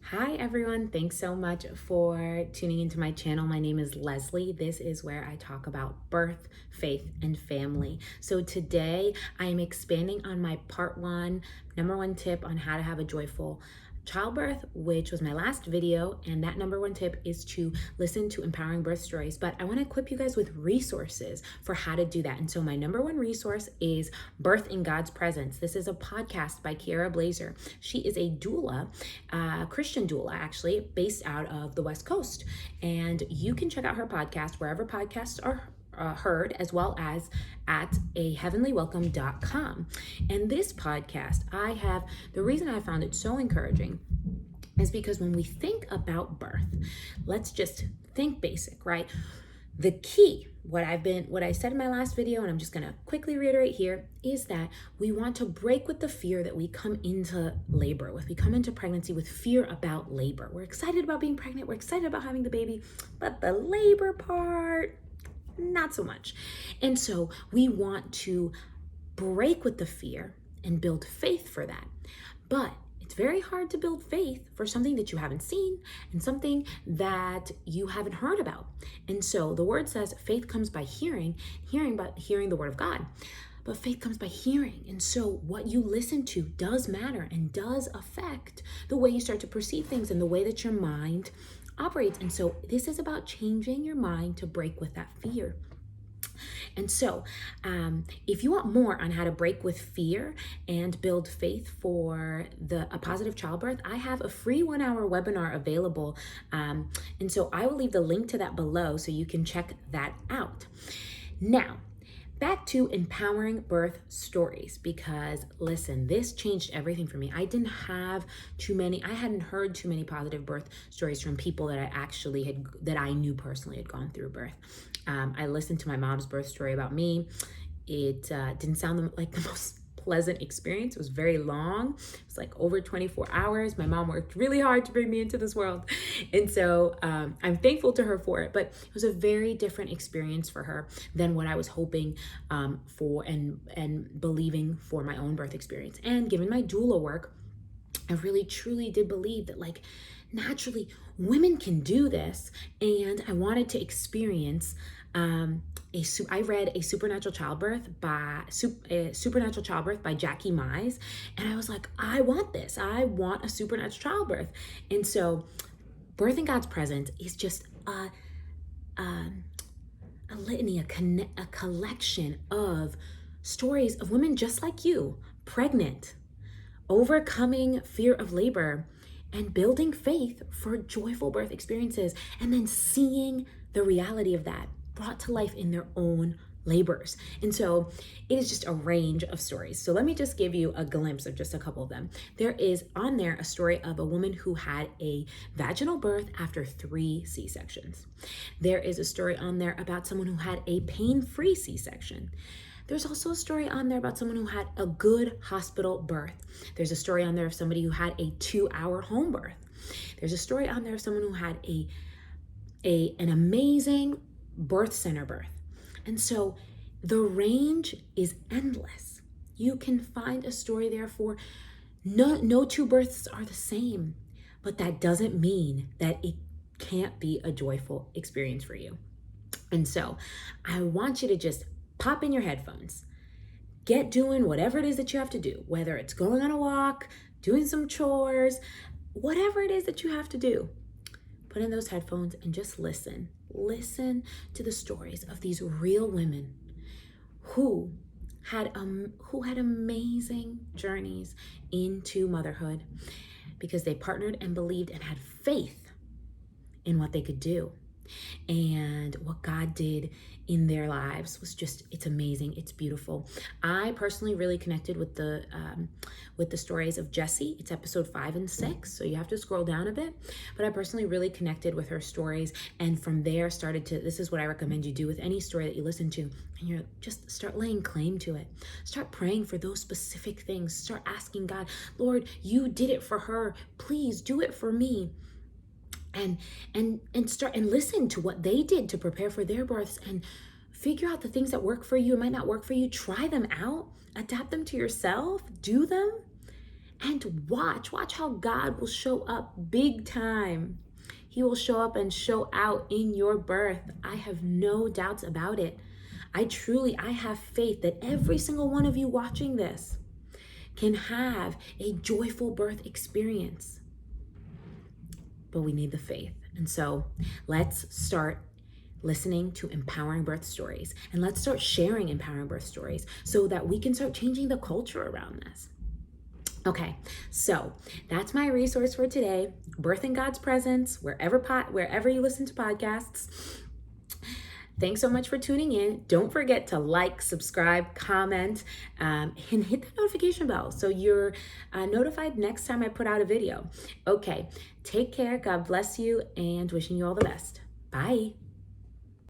Hi everyone, thanks so much for tuning into my channel. My name is Leslie. This is where I talk about birth, faith, and family. So today I am expanding on my part one, number one tip on how to have a joyful childbirth, which was my last video, and that number one tip is to listen to empowering birth stories. But I want to equip you guys with resources for how to do that. And so my number one resource is Birth in God's Presence. This is a podcast by Kiara Blazer. She is a doula, Christian doula actually, based out of the West Coast. And you can check out her podcast wherever podcasts are heard, as well as at aheavenlywelcome.com. And this podcast, the reason I found it so encouraging is because when we think about birth, let's just think basic, right? The key, what I said in my last video, and I'm just gonna quickly reiterate here, is that we want to break with the fear that we come into labor with. We come into pregnancy with fear about labor. We're excited about being pregnant, we're excited about having the baby, but the labor part, not so much. And so we want to break with the fear and build faith for that. But it's very hard to build faith for something that you haven't seen and something that you haven't heard about. And so the word says faith comes by hearing by hearing the word of God. But faith comes by hearing. And so what you listen to does matter and does affect the way you start to perceive things and the way that your mind operates. And so this is about changing your mind to break with that fear. And so if you want more on how to break with fear and build faith for a positive childbirth, I have a free 1-hour webinar available. And so I will leave the link to that below so you can check that out. Now, back to empowering birth stories, because listen, this changed everything for me. I hadn't heard too many positive birth stories from people that I knew personally had gone through birth. I listened to my mom's birth story about me. It didn't sound like the most pleasant experience. It was very long. It was like over 24 hours. My mom worked really hard to bring me into this world. And so I'm thankful to her for it, but it was a very different experience for her than what I was hoping for and believing for my own birth experience. And given my doula work, I really truly did believe that naturally women can do this. And I wanted to experience I read a Supernatural Childbirth by Jackie Mize, and I was like, I want this. I want a supernatural childbirth. And so Birth in God's Presence is just a litany, a collection of stories of women just like you, pregnant, overcoming fear of labor, and building faith for joyful birth experiences, and then seeing the reality of that brought to life in their own labors. And so it is just a range of stories. So let me just give you a glimpse of just a couple of them. There is on there a story of a woman who had a vaginal birth after 3 C-sections. There is a story on there about someone who had a pain-free C-section. There's also a story on there about someone who had a good hospital birth. There's a story on there of somebody who had a 2-hour home birth. There's a story on there of someone who had an amazing birth center birth. And so the range is endless. You can find a story there for no 2 births are the same, but that doesn't mean that it can't be a joyful experience for you. And so I want you to just pop in your headphones, get doing whatever it is that you have to do, whether it's going on a walk, doing some chores, whatever it is that you have to do. Put in those headphones and just listen. Listen to the stories of these real women who had amazing journeys into motherhood because they partnered and believed and had faith in what they could do. And what God did in their lives was it's amazing. It's beautiful. I personally really connected with the stories of Jessie. It's episode 5 and 6, so you have to scroll down a bit. But I personally really connected with her stories, and from there this is what I recommend you do with any story that you listen to, and you just start laying claim to it. Start praying for those specific things. Start asking God, Lord, you did it for her. Please do it for me. And start and listen to what they did to prepare for their births, and figure out the things that work for you and might not work for you. Try them out, adapt them to yourself, do them, and watch how God will show up big time. He will show up and show out in your birth. I have no doubts about it. I have faith that every single one of you watching this can have a joyful birth experience. But we need the faith. And so let's start listening to empowering birth stories, and let's start sharing empowering birth stories so that we can start changing the culture around this. Okay, so that's my resource for today. Birth in God's Presence, wherever you listen to podcasts. Thanks so much for tuning in. Don't forget to like, subscribe, comment, and hit that notification bell so you're notified next time I put out a video. Okay, take care. God bless you, and wishing you all the best. Bye.